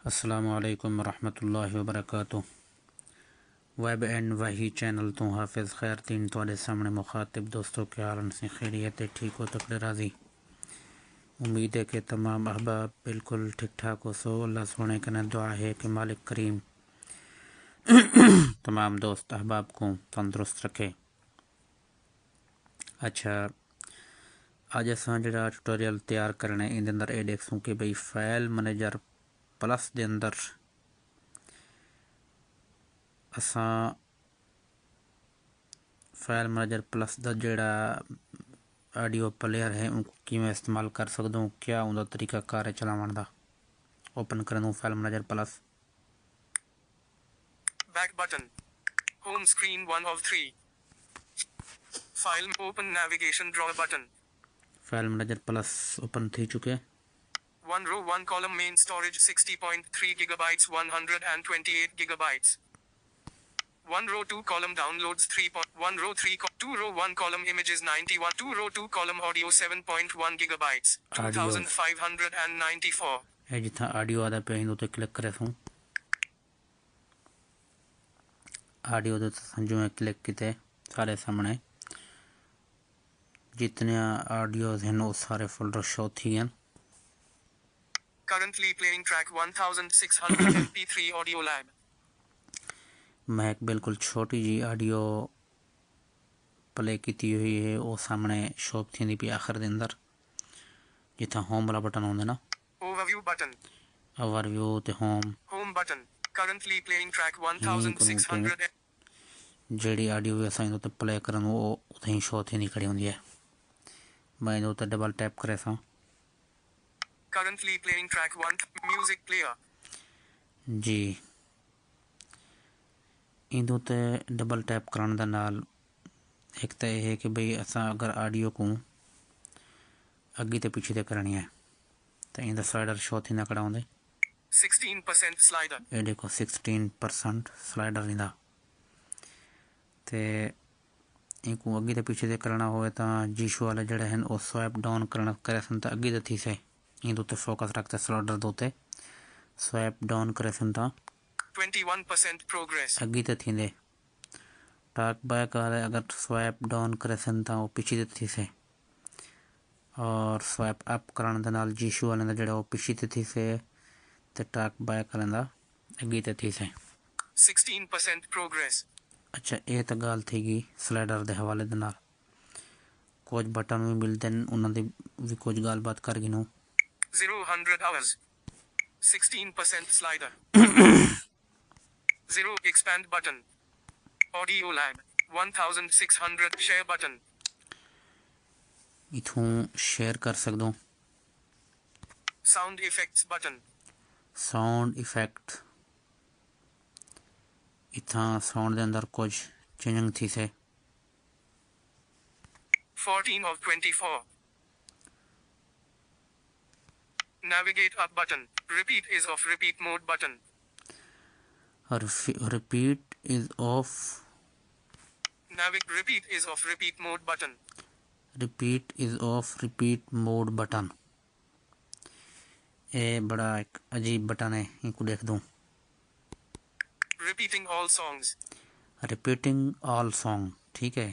अस्सलामु अलैकुम रहमतुल्लाहि व बरकातुहू। वैब एंड वही चैनल तो हाफिज़ खैरदीन तुहाडे सामने मुखातिब दोस्तों के हालन से खैरियत ठीक हो तकड़े राजी। उम्मीद है कि तमाम अहबाब बिल्कुल ठीक ठाक हो। सो अल्लाह सोने कने दुआ है कि मालिक करीम तमाम दोस्त अहबाब को तंदुरुस्त रखे। अच्छा, अज असां जिहड़ा ट्यूटोरियल तैयार करना है, इंदे अंदर ये देखसूँ कि भाई फाइल मैनेजर प्लस के अंदर असां फाइल मैनेजर प्लस का जोड़ा ऑडियो प्लेयर है उनको किमें इस्तेमाल कर सकते हो, क्या उनका तरीका कार है चलावन का। ओपन कर file manager plus. Back button, home screen 1 of 3, file open navigation draw button. File manager plus open थी चुके। 1 row 1 column main storage 60.3 gigabytes 128 gigabytes। 1 row 2 column downloads 3.1 row 2 row 1 column images 91 2 row 2 column audio 7.1 gigabytes 2594। है जितना audio आदा पे तो click करे सूँ audio तो समझो में क्लिक किते सारे सामने जितने ऑडियो हैं वो सारे फोल्डर शो थी हैं। Currently playing track 1600 MP3 audio lab। मैं एक बिल्कुल छोटी जी ऑडियो प्ले की हुई है वो सामने शो थी पी आखिर के अंदर जितना होम वाला बटन होंगे ना। ओवरव्यू बटन, ओवरव्यू ते home button. Currently playing track 1600 जी ऑडियो भी असां तो प्ले करन वो उतनी शो थी खड़ी होंगी है। मैं इन तो डबल टैप करे सां। Currently playing track 1 music player। जी इन ते डबल टैप करने दा नाल एक तो यह है कि भाई असां अगर ऑडियो को अगे तो पीछे तो करनी है तो इन स्लाइडर शो थी खड़ा होंगे। 16% स्लाइडर, ये देखो 16% स्लाइडर इंदा ते इनको अगे तो पीछे से करना हो तो जीशू वाले जड़े हैं वो स्वैप डाउन करना करे सन तो अगे तो थी से इन दो फोकस रखते स्लाइडर दोते स्वैप डाउन करे सन तो 21% प्रोग्रेस अगे तो थी टाक बैक वाले अगर स्वैप डाउन करे सन तो वो पीछे तो थी से और स्वैप अप करने नाल जीशू वाले दा जड़ा वो पीछे तो थी से ते टाक बैक वाले दा अगे तो थी से 16% प्रोग्रेस। अच्छा ये तो गल थी गई स्लाइडर के हवाले दे नाल कुछ बटन भी मिलते हैं उन्होंने भी कुछ गलबात कर गिनूँ। 0 hours 16% slider 0 expand button, audio lab 1600 share button, इथों शेयर कर सकदो। Sound effects button, sound effect इतना साउंड के अंदर कुछ चेंजिंग थी से 14 of 24, navigate up button, repeat is off repeat mode button, repeat is of repeat is off repeat mode button, repeat is of repeat mode button. ये बड़ा एक अजीब बटन है इनको देख दूँ। repeating all songs, repeating all song ठीक है।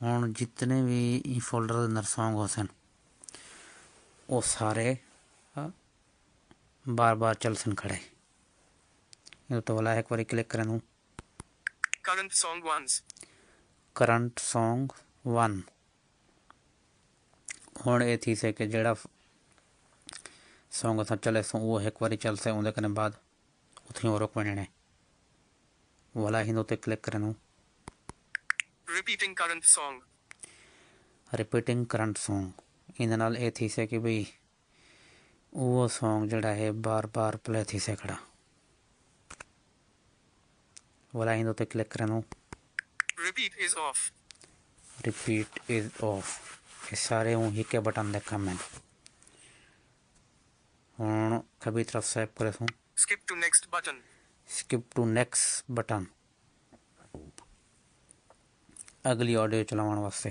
हूँ जितने भी फोल्डर के अंदर सॉन्ग हो सन वो सारे बार बार चल सन खड़े। ये तो वाला एक बार क्लिक करें current song ones, current song 1 हूँ ये थी से कि जड़ा सॉन्ग अस चले सो वो एक बार चल से उनके कने बाद उथी और रुक वञणे वाला ही ते क्लिक करें repeating current song, repeating current song in नाल ये थी से कि भाई वो सॉन्ग जड़ा है बार बार प्ले थी से खड़ा वाला ही ते क्लिक करें repeat is off, repeat is of. ये सारे वही के बटन देखा मैं हूँ खबी तरफ स्वैप करे सूँ skip to next button, skip to next button अगली ऑडियो चलावन वास्ते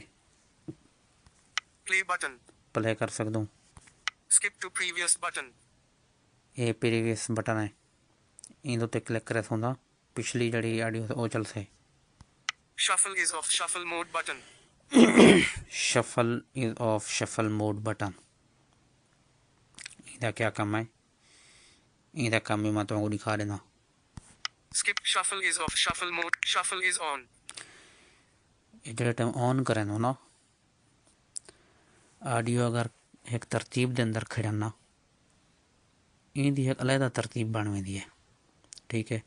play बटन, प्ले कर सकदूँ। Skip to previous button. ये प्रीवियस बटन है, इन उत्ते क्लिक करे सोंदा पिछली जड़ी ऑडियो वो चल से। Shuffle is off. Shuffle mode button. Shuffle is off shuffle mode button. इहदा क्या काम है? इहदा काम भी मैं तुमको दिखा देना। Skip. Shuffle is off. Shuffle mode. Shuffle is on. जो टाइम ऑन करें ना ऑडियो अगर एक तरतीब के अंदर खड़ना इनकी एक अलहदा तरतीब बन वेंदी है। ठीक है,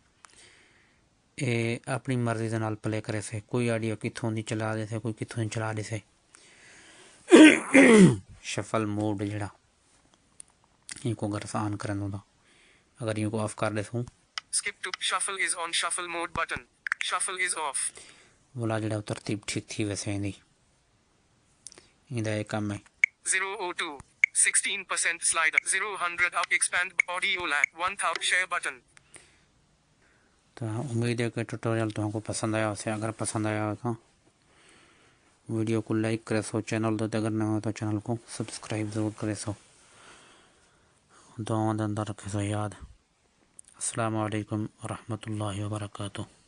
ये अपनी मर्जी के नाल प्ले करे से, कोई ऑडियो कितों दी चला दे से, कोई कितों दी चला दे से। शफल मोड जड़ा इनको अगर ऑन करन होंदा, अगर इनको ऑफ कर दे सूं Skip to shuffle is on. Shuffle mode button. Shuffle is off. बोला जड़ा तरतीब ठीक थी वैसे इंदी इंदा एक काम है। 002 16% slider 0 up expand audio lag 1000 share button. तो उम्मीद है कि ट्यूटोरियल तुमको पसंद आया उसे। अगर पसंद आया हो तो वीडियो को लाइक करे सो, चैनल तो अगर न हो तो चैनल को सब्सक्राइब ज़रूर करे सो। दुआओं के अंदर रखे सो याद। अस्सलामु अलैकुम व रहमतुल्लाहि व बरकातुहू।